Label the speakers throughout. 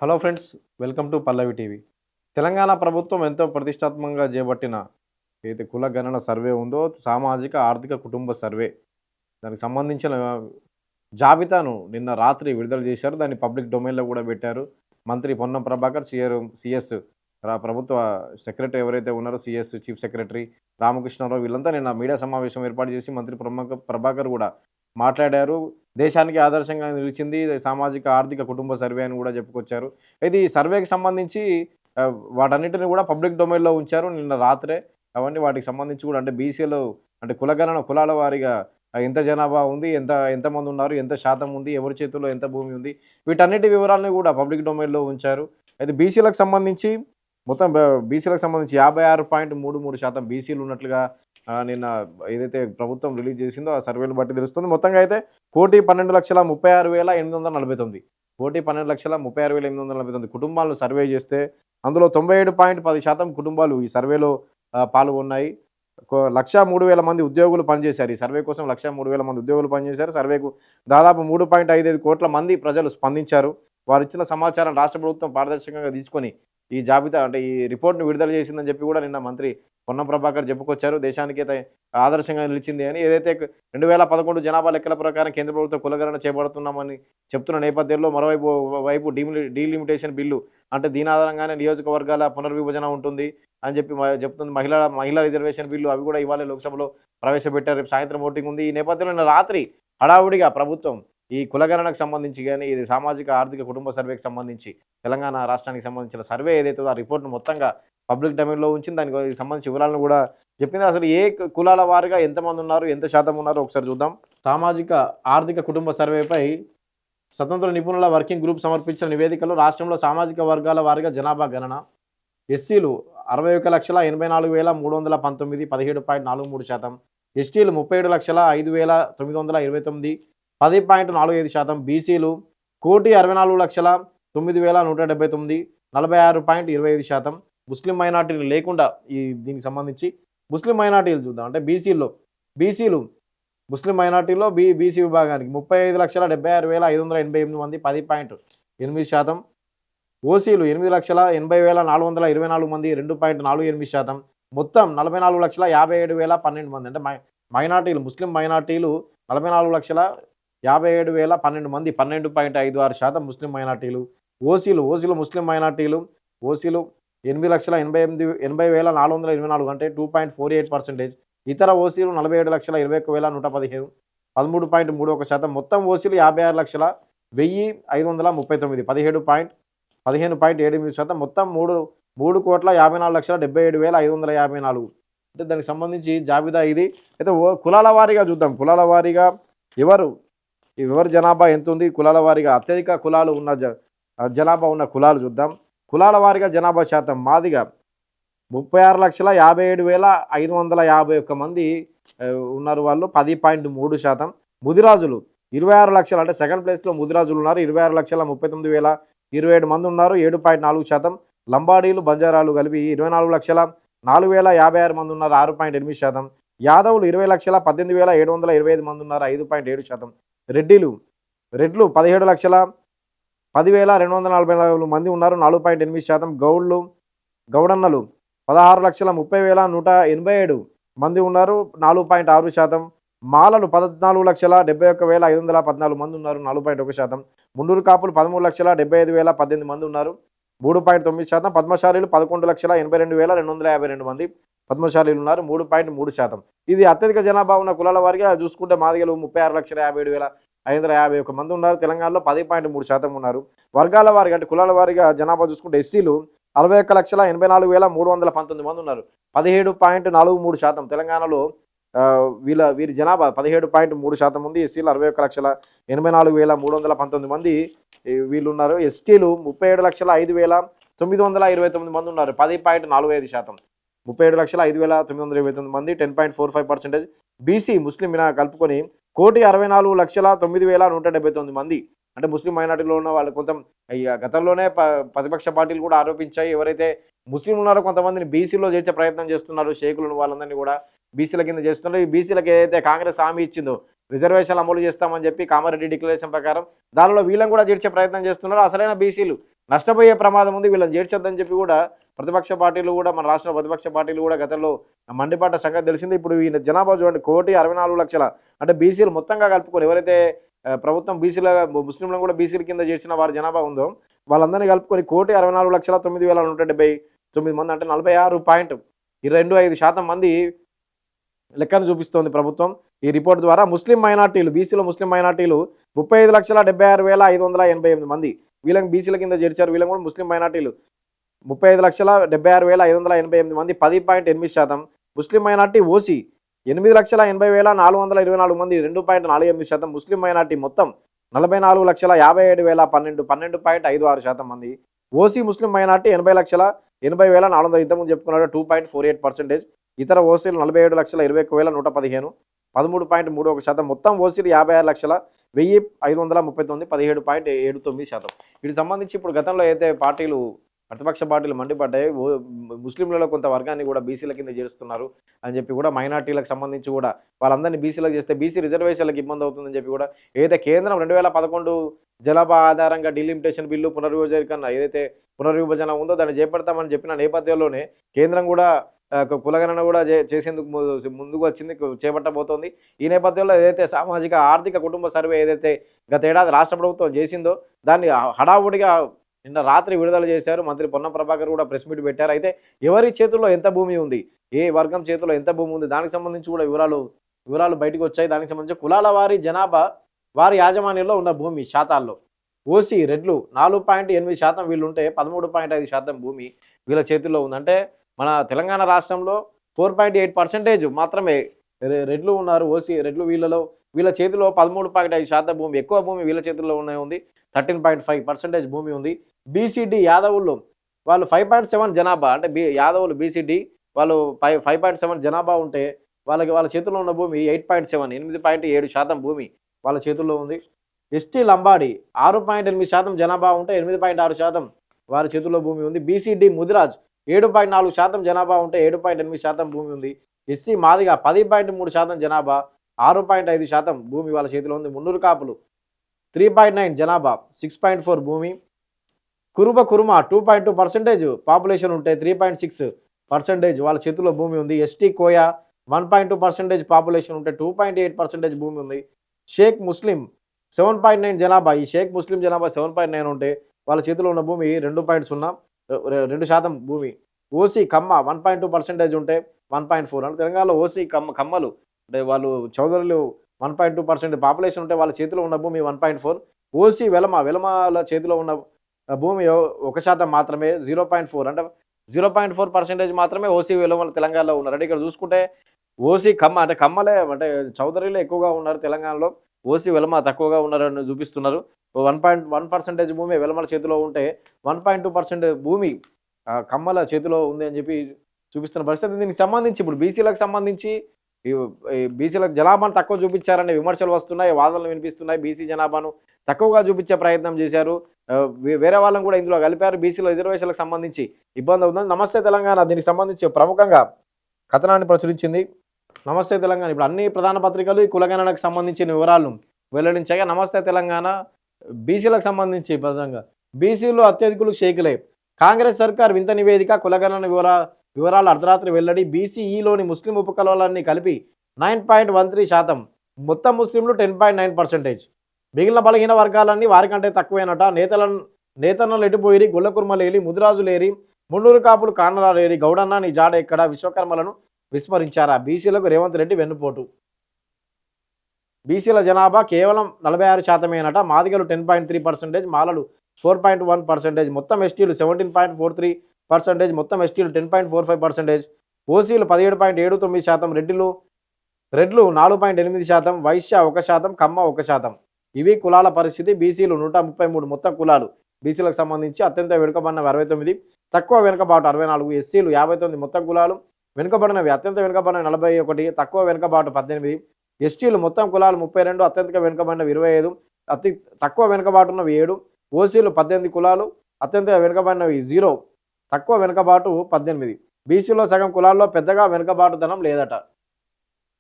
Speaker 1: Hello friends, welcome to Pallavi TV. Telangana ప్రభుత్వం ఎంతో ప్రతిష్టాత్మకంగా చేపట్టిన ఏదైతే కుల గణన సర్వే ఉందో, సామాజిక ఆర్థిక కుటుంబ సర్వే, దానికి సంబంధించిన జాబితాను నిన్న రాత్రి విడుదల చేశారు. దాన్ని పబ్లిక్ డొమైన్లో కూడా పెట్టారు. మంత్రి పొన్నం ప్రభాకర్, సిఎస్ ప్రభుత్వ సెక్రటరీ ఎవరైతే ఉన్నారో, సిఎస్ చీఫ్ సెక్రటరీ రామకృష్ణారావు, వీళ్ళంతా నిన్న మీడియా సమావేశం ఏర్పాటు చేసి మంత్రి ప్రభాకర్ కూడా మాట్లాడారు. దేశానికి ఆదర్శంగా నిలిచింది సామాజిక ఆర్థిక కుటుంబ సర్వే అని కూడా చెప్పుకొచ్చారు. అయితే ఈ సర్వేకి సంబంధించి వాటన్నిటిని కూడా పబ్లిక్ డొమైన్లో ఉంచారు నిన్న రాత్రే. అవన్నీ వాటికి సంబంధించి కూడా అంటే బీసీలో అంటే కులగణన, కులాల వారీగా ఎంత జనాభా ఉంది, ఎంతమంది ఉన్నారు, ఎంత శాతం ఉంది, ఎవరి చేతుల్లో ఎంత భూమి ఉంది, వీటన్నిటి వివరాలను కూడా పబ్లిక్ డొమైన్లో ఉంచారు. అయితే బీసీలకు సంబంధించి మొత్తం బీసీలకు సంబంధించి 56.33% బీసీలు ఉన్నట్లుగా నిన్న ఏదైతే ప్రభుత్వం రిలీజ్ చేసిందో ఆ సర్వేలు బట్టి తెలుస్తుంది. మొత్తంగా అయితే 1,12,36,849 1,12,36,849 కుటుంబాలను సర్వే చేస్తే అందులో 97.10% కుటుంబాలు ఈ సర్వేలో పాల్గొన్నాయి. 1,03,000 మంది ఉద్యోగులు పనిచేశారు. ఈ సర్వే కోసం 1,03,000 మంది ఉద్యోగులు పనిచేశారు. సర్వేకు దాదాపు 3.55 కోట్ల మంది ప్రజలు స్పందించారు. వారు ఇచ్చిన సమాచారం రాష్ట్ర ప్రభుత్వం పారదర్శకంగా తీసుకొని ఈ జాబితా అంటే ఈ రిపోర్ట్ను విడుదల చేసిందని చెప్పి కూడా నిన్న మంత్రి పొన్నం ప్రభాకర్ చెప్పుకొచ్చారు. దేశానికి ఆదర్శంగా నిలిచింది అని. ఏదైతే 2011 జనాభా లెక్కల ప్రకారం కేంద్ర ప్రభుత్వం కులగణన చేపడుతున్నామని చెప్తున్న నేపథ్యంలో మరోవైపు డీలిమిటేషన్ బిల్లు అంటే దీని ఆధారంగానే నియోజకవర్గాల పునర్విభజన ఉంటుంది అని చెప్పి చెప్తుంది. మహిళా రిజర్వేషన్ బిల్లు అవి కూడా ఇవాళ లోక్సభలో ప్రవేశపెట్టారు. రేపు సాయంత్రం ఓటింగ్ ఉంది. ఈ నేపథ్యంలో నిన్న రాత్రి హడావుడిగా ప్రభుత్వం ఈ కులగణనకు సంబంధించి కానీ, ఇది సామాజిక ఆర్థిక కుటుంబ సర్వేకి సంబంధించి తెలంగాణ రాష్ట్రానికి సంబంధించిన సర్వే ఏదైతే ఆ రిపోర్ట్ను మొత్తంగా పబ్లిక్ డొమైన్లో ఉంచింది. దానికి సంబంధించి వివరాలను కూడా చెప్పింది. అసలు ఏ కులాల వారిగా ఎంతమంది ఉన్నారు, ఎంత శాతం ఉన్నారో ఒకసారి చూద్దాం. సామాజిక ఆర్థిక కుటుంబ సర్వేపై స్వతంత్ర నిపుణుల వర్కింగ్ గ్రూప్ సమర్పించిన నివేదికలో రాష్ట్రంలో సామాజిక వర్గాల వారిగా జనాభా గణన ఎస్సీలు 61,84,319 17.43%, ఎస్టీలు 37,05,929 10.45%, బీసీలు 1,64,09,179 46.25%, ముస్లిం మైనార్టీలు లేకుండా దీనికి సంబంధించి ముస్లిం మైనార్టీలు చూద్దాం. అంటే బీసీలు ముస్లిం మైనార్టీలో బీసీ విభాగానికి 35,76,588 మంది 10.8%, ఓసీలు 8,80,424 మంది 2.48%, మొత్తం 44,57,012 మంది. అంటే మైనార్టీలు ముస్లిం మైనార్టీలు 44,57,012 మంది 12.56% ముస్లిం మైనార్టీలు. ఓసీలు ముస్లిం మైనార్టీలు 8,80,424 అంటే 2.48%. ఇతర ఓసీలు 47,21,115 13.31%. మొత్తం ఓసీలు 56,01,539 15.78%. మొత్తం 3,54,57,554. అంటే దానికి సంబంధించి జాబితా ఇది. అయితే కులాల వారీగా చూద్దాం. కులాల వారీగా ఎవరు జనాభా ఎంత ఉంది, కులాల వారీగా అత్యధిక కులాలు ఉన్న జనాభా ఉన్న కులాలు చూద్దాం. కులాల వారీగా జనాభా శాతం మాదిగా 36,57,551 మంది ఉన్నారు. వాళ్ళు 10.3%. ముదిరాజులు 26 లక్షలు అంటే సెకండ్ ప్లేస్లో ముదిరాజులు ఉన్నారు. 26,39,027 మంది ఉన్నారు, 7.4%. లంబాడీలు బంజారాలు కలిపి 24,04,056 మంది ఉన్నారు, 6.8%. యాదవులు 20,18,725 మంది ఉన్నారు, 5.7%. రెడ్లు 17,10,244 మంది ఉన్నారు, 4.8%. గౌడన్నలు 16,30,187 మంది ఉన్నారు, 4.6%. మాలలు 14,71,514 మంది ఉన్నారు, 4.1%. ముండూరు కాపులు 13,75,018 మంది ఉన్నారు, 3.9%. పద్మశాలీలు 11,82,252 మంది పద్మశాలీలు ఉన్నారు, 3.3%. ఇది అత్యధిక జనాభా ఉన్న కులాల వారిగా చూసుకుంటే మాదిగలు 36,57,551 మంది ఉన్నారు, తెలంగాణలో 10.3% ఉన్నారు. వర్గాల వారిగా అంటే కులాల వారిగా జనాభా చూసుకుంటే ఎస్సీలు 61,84,319 మంది ఉన్నారు, 17.43%. తెలంగాణలో వీరి జనాభా 17.3% ఉంది. ఎస్సీలు 61,84,319 మంది వీళ్ళు ఉన్నారు. ఎస్టీలు 37,05,929 మంది ఉన్నారు, 10.45%. 37,05,929 మంది 10.45%. బీసీ ముస్లిం కలుపుకొని 1,64,09,179 మంది. అంటే ముస్లిం మైనార్టీలో ఉన్న వాళ్ళు కొంత గతంలోనే ప్రతిపక్ష పార్టీలు కూడా ఆరోపించాయి. ఎవరైతే ముస్లింలు ఉన్నారో కొంతమందిని బీసీలో చేర్చే ప్రయత్నం చేస్తున్నారు, షేకులను వాళ్ళందరినీ కూడా బీసీల కింద చేస్తున్నారు. ఈ బీసీలకు ఏదైతే కాంగ్రెస్ హామీ ఇచ్చిందో రిజర్వేషన్లు అమలు చేస్తామని చెప్పి కామారెడ్డి డిక్లరేషన్ ప్రకారం దానిలో వీళ్ళని కూడా చేర్చే ప్రయత్నం చేస్తున్నారు. అసలైన బీసీలు నష్టపోయే ప్రమాదం ఉంది, వీళ్ళని చేర్చొద్దని చెప్పి కూడా ప్రతిపక్ష పార్టీలు కూడా, మన రాష్ట్ర ప్రతిపక్ష పార్టీలు కూడా గతంలో మండిపడ్డ సంగతి తెలిసింది. ఇప్పుడు ఈ జనాభా చూడండి 1,64,00,000, అంటే బీసీలు మొత్తంగా కలుపుకొని ఎవరైతే ప్రభుత్వం బీసీల ముస్లింలను కూడా బీసీల కింద చేసిన వారి జనాభా ఉందో వాళ్ళందరినీ కలుపుకొని 1,64,09,179 మంది, అంటే 46.25% మంది లెక్కను చూపిస్తోంది ప్రభుత్వం. ఈ రిపోర్ట్ ద్వారా ముస్లిం మైనార్టీలు, బీసీలో ముస్లిం మైనార్టీలు 35,76,588 మంది, వీళ్ళని బీసీల కింద చేర్చారు. వీళ్ళని కూడా ముస్లిం మైనార్టీలు 35,76,588 మంది, 10.8%. ముస్లిం మైనార్టీ ఓసీ 8,80,424 మంది, 2.48%. ముస్లిం మైనార్టీ మొత్తం 44,57,012 12.56% మంది. ఓసీ ముస్లిం మైనార్టీ 80,80,400, ఇంతకుముందు చెప్పుకున్నాడు 2.48%. ఇతర ఓసీలు 47,21,115 13.31%. మొత్తం ఓసీలు 56,1,539 17.79%. వీటికి సంబంధించి ఇప్పుడు గతంలో అయితే పార్టీలు, ప్రతిపక్ష పార్టీలు మండిపడ్డాయి, ముస్లింలలో కొంత వర్గాన్ని కూడా బీసీల కింద చేరుస్తున్నారు అని చెప్పి కూడా, మైనార్టీలకు సంబంధించి కూడా వాళ్ళందరినీ బీసీలకు చేస్తే బీసీ రిజర్వేషన్లకు ఇబ్బంది అవుతుందని చెప్పి కూడా, ఏదైతే కేంద్రం 2011 జనాభా ఆధారంగా డిలిమిటేషన్ బిల్లు పునర్విభజన ఏదైతే పునర్విభజన ఉందో దాన్ని చేపడతామని చెప్పిన నేపథ్యంలోనే కేంద్రం కూడా కులగణన కూడా చేసేందుకు ముందుకు వచ్చింది, చేపట్టబోతోంది. ఈ నేపథ్యంలో ఏదైతే సామాజిక ఆర్థిక కుటుంబ సర్వే ఏదైతే గత ఏడాది రాష్ట్ర ప్రభుత్వం చేసిందో దాన్ని హడావుడిగా నిన్న రాత్రి విడుదల చేశారు. మంత్రి పొన్నం ప్రభాకర్ కూడా ప్రెస్ మీట్ పెట్టారు. అయితే ఎవరి చేతుల్లో ఎంత భూమి ఉంది, ఏ వర్గం చేతుల్లో ఎంత భూమి ఉంది, దానికి సంబంధించి కూడా వివరాలు బయటకు వచ్చాయి. దానికి సంబంధించి కులాల వారి జనాభా వారి యాజమాన్యంలో ఉన్న భూమి శాతాల్లో ఓసీ రెడ్లు 4.8% వీళ్ళు ఉంటే 13.5% భూమి వీళ్ళ చేతుల్లో ఉందంటే మన తెలంగాణ రాష్ట్రంలో 4.8% మాత్రమే రెడ్లు ఉన్నారు. ఓసీ రెడ్లు వీళ్ళ చేతిలో 13.5% భూమి, ఎక్కువ భూమి వీళ్ళ చేతుల్లో ఉంది. 13.5% భూమి ఉంది. బీసీడీ యాదవుల్లో వాళ్ళు 5.7 జనాభా, అంటే యాదవులు బీసీడీ వాళ్ళు 5.7 జనాభా ఉంటే వాళ్ళ చేతుల్లో ఉన్న భూమి 8.7 8.7% భూమి వాళ్ళ చేతుల్లో ఉంది. ఎస్టీ లంబాడి 6.8% జనాభా ఉంటే 8.6% వారి చేతుల్లో భూమి ఉంది. బీసీడీ ముదిరాజ్ 7.4% జనాభా ఉంటే 7.8% భూమి ఉంది. ఎస్సీ మాదిగా 10.3% జనాభా 6.5% భూమి వాళ్ళ చేతిలో ఉంది. మున్నూరు కాపులు 3.9 జనాభా 6.4 భూమి. కురుమ 2.2% పాపులేషన్ ఉంటే 3.6% వాళ్ళ చేతిలో భూమి ఉంది. ఎస్టీ కోయ 1.2% పాపులేషన్ ఉంటే 2.8% భూమి ఉంది. షేక్ ముస్లిం 7.9 జనాభా, ఈ షేక్ ముస్లిం జనాభా 7.9 ఉంటే వాళ్ళ చేతిలో ఉన్న భూమి 2.02% భూమి. ఓసీ కమ్మ 1.2% ఉంటే 1.4, అంటే తెలంగాణలో ఓసీ కమ్మలు అంటే వాళ్ళు చౌదరులు 1.2% పాపులేషన్ ఉంటే వాళ్ళ చేతిలో ఉన్న భూమి 1.4. ఓసీ వెలమల చేతిలో ఉన్న భూమి 1% మాత్రమే 0.4, అంటే 0.4% మాత్రమే ఓసీ వెలమల తెలంగాణలో ఉన్నారు. అంటే ఇక్కడ చూసుకుంటే ఓసీ కమ్మ అంటే కమ్మలే అంటే చౌదరులే ఎక్కువగా ఉన్నారు తెలంగాణలో, ఓసీ వెలమ తక్కువగా ఉన్నారని చూపిస్తున్నారు. 1.1% భూమి వెలమల చేతిలో ఉంటే 1.2% భూమి కమ్మల చేతిలో ఉంది అని చెప్పి చూపిస్తున్న పరిస్థితి. దీనికి సంబంధించి ఇప్పుడు బీసీలకు సంబంధించి బీసీలకు జనాభాను తక్కువ చూపించారనే విమర్శలు వస్తున్నాయి, వాదనలు వినిపిస్తున్నాయి. బీసీ జనాభాను తక్కువగా చూపించే ప్రయత్నం చేశారు, వేరే వాళ్ళని కూడా ఇందులో కలిపారు. బీసీల రిజర్వేషన్లకు సంబంధించి ఇబ్బంది అవుతుంది. నమస్తే తెలంగాణ దీనికి సంబంధించి ప్రముఖంగా కథనాన్ని ప్రచురించింది. నమస్తే తెలంగాణ ఇప్పుడు అన్ని ప్రధాన పత్రికలు ఈ కులగణనకు సంబంధించిన వివరాలను వెల్లడించాక నమస్తే తెలంగాణ బీసీలకు సంబంధించి ప్రధానంగా బీసీలు అత్యధికులు షేకులే, కాంగ్రెస్ సర్కార్ వింత నివేదిక, కులగణన వివరాలు అర్ధరాత్రి వెల్లడి. బీసీఈలోని ముస్లిం ఉపకులాలన్నీ కలిపి 9.13%, మొత్తం ముస్లింలు 10.9%, మిగిలిన బలహీన వర్గాలన్నీ వారికంటే తక్కువేనట. నేతన్నలు ఎటుపోయిరి, గుళ్ళకుర్మలేరి, ముదిరాజులేరి, మున్నూరు కాపులు కానరాలేరి, గౌడన్న నీ జాడ ఎక్కడ, విశ్వకర్మలను విస్మరించారా, బీసీలకు రేవంత్ రెడ్డి వెన్నుపోటు. బీసీల జనాభా కేవలం 46%, మాదిగలు 10.3%, మాలలు 4.1%, మొత్తం ఎస్టీలు 17.43%, మొత్తం ఎస్టీలు 10.45%, ఓసీలు 17.79%, రెడ్లు 4.8%, వైశ్య 1%, కమ్మ 1%. ఇవి కులాల పరిస్థితి. బీసీలు 133 మొత్తం కులాలు. బీసీలకు సంబంధించి అత్యంత వెనుకబడినవి 69, తక్కువ వెనుకబాటు 64, ఎస్సీలు 59 మొత్తం కులాలు, వెనుకబడినవి అత్యంత వెనుకబడినవి 41, తక్కువ వెనుకబాటు 18, ఎస్టీలు మొత్తం కులాలు 32, అత్యంత వెనుకబడినవి 25, అతి తక్కువ వెనుకబాటున్నవి 7, ఓసీలు 18 కులాలు, అత్యంత వెనుకబడినవి 0, తక్కువ వెనుకబాటు 18. బీసీలో సగం కులాల్లో పెద్దగా వెనుకబాటుదనం లేదట.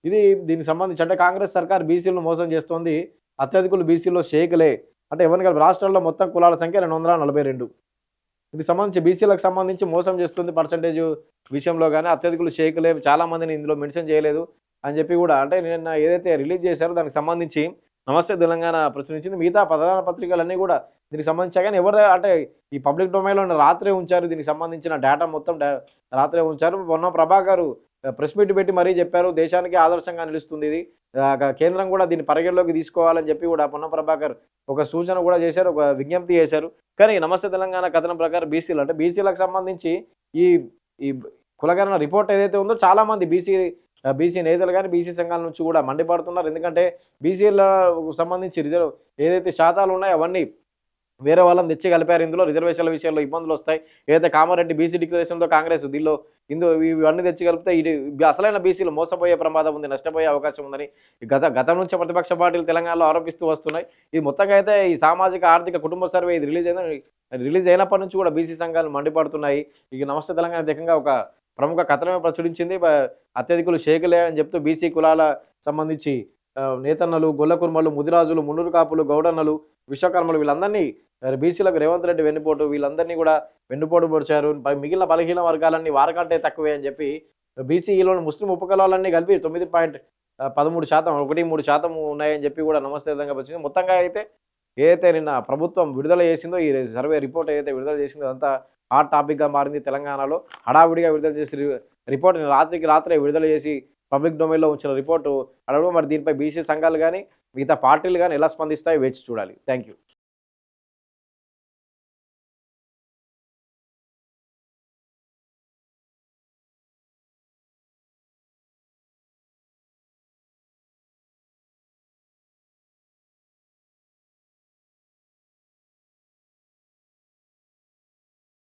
Speaker 1: ఇది దీనికి సంబంధించి అంటే కాంగ్రెస్ సర్కార్ బీసీలను మోసం చేస్తోంది. అత్యధికులు బీసీలో షేకులే అంటే ఎవరిని కలిపి రాష్ట్రాల్లో మొత్తం కులాల సంఖ్య 242. దీనికి సంబంధించి బీసీలకు సంబంధించి మోసం చేస్తుంది పర్సంటేజ్ విషయంలో కానీ అత్యధికులు షేకులే చాలామందిని ఇందులో మెన్షన్ చేయలేదు అని చెప్పి కూడా అంటే నిన్న ఏదైతే రిలీజ్ చేశారో దానికి సంబంధించి నమస్తే తెలంగాణ ప్రచురించింది. మిగతా ప్రధాన పత్రికలన్నీ కూడా దీనికి సంబంధించి కానీ ఎవరి అంటే ఈ పబ్లిక్ డొమైన్లో రాత్రే ఉంచారు. దీనికి సంబంధించిన డేటా మొత్తం రాత్రే ఉంచారు. మొన్న ప్రభాకర్ ప్రెస్ మీట్ పెట్టి మరీ చెప్పారు దేశానికి ఆదర్శంగా నిలుస్తుంది ఇది, కేంద్రం కూడా దీన్ని పరిగణలోకి తీసుకోవాలని చెప్పి కూడా పొన్నం ప్రభాకర్ ఒక సూచన కూడా చేశారు, ఒక విజ్ఞప్తి చేశారు. కానీ నమస్తే తెలంగాణ కథనం ప్రకారం బీసీలు అంటే బీసీలకు సంబంధించి ఈ ఈ కులగణన రిపోర్ట్ ఏదైతే ఉందో చాలామంది బీసీ నేతలు కానీ బీసీ సంఘాల నుంచి కూడా మండిపడుతున్నారు. ఎందుకంటే బీసీలకు సంబంధించి ఏదైతే శాతాలు ఉన్నాయో అవన్నీ వేరే వాళ్ళని తెచ్చి కలిపారు. ఇందులో రిజర్వేషన్ల విషయంలో ఇబ్బందులు వస్తాయి. ఏదైతే కామారెడ్డి బీసీ డిక్లరేషన్తో కాంగ్రెస్ ఇవన్నీ తెచ్చి కలిపితే ఇది అసలైన బీసీలు మోసపోయే ప్రమాదం ఉంది, నష్టపోయే అవకాశం ఉందని గతం నుంచి ప్రతిపక్ష పార్టీలు తెలంగాణలో ఆరోపిస్తూ వస్తున్నాయి. ఇది మొత్తంగా అయితే ఈ సామాజిక ఆర్థిక కుటుంబ సర్వే ఇది రిలీజ్ అయినప్పటి నుంచి కూడా బీసీ సంఘాలు మండిపడుతున్నాయి. ఇక నమస్తే తెలంగాణ ఏకంగా ఒక ప్రముఖ కథనమే ప్రచురించింది. అత్యధికులు షేకులే అని చెప్తూ బీసీ కులాల సంబంధించి నేతన్నలు, గొల్ల కుర్మలు, ముదిరాజులు, మున్నూరు కాపులు, గౌడన్నలు, విశ్వకర్మలు వీళ్ళందరినీ బీసీలకు రేవంత్ రెడ్డి వెన్నుపోటు వీళ్ళందరినీ కూడా వెన్నుపోటు పొడిచారు. మిగిలిన బలహీన వర్గాలన్నీ వారకంటే తక్కువే అని చెప్పి బీసీలోని ముస్లిం ఉపకులాలన్నీ కలిపి 9.13% 1.3% ఉన్నాయని చెప్పి కూడా నమస్తే విధంగా వచ్చింది. మొత్తంగా అయితే ఏదైతే నిన్న ప్రభుత్వం విడుదల చేసిందో ఈ సర్వే రిపోర్ట్ ఏదైతే విడుదల చేసిందో అదంతా హాట్ టాపిక్గా మారింది. తెలంగాణలో హడావిడిగా విడుదల చేసి రిపోర్ట్ రాత్రికి రాత్రే విడుదల చేసి పబ్లిక్ డొమైన్లో ఉంచిన రిపోర్టు అడగడం. మరి దీనిపై బీసీ సంఘాలు కానీ మిగతా పార్టీలు కానీ ఎలా స్పందిస్తాయో వేచి చూడాలి. Thank you.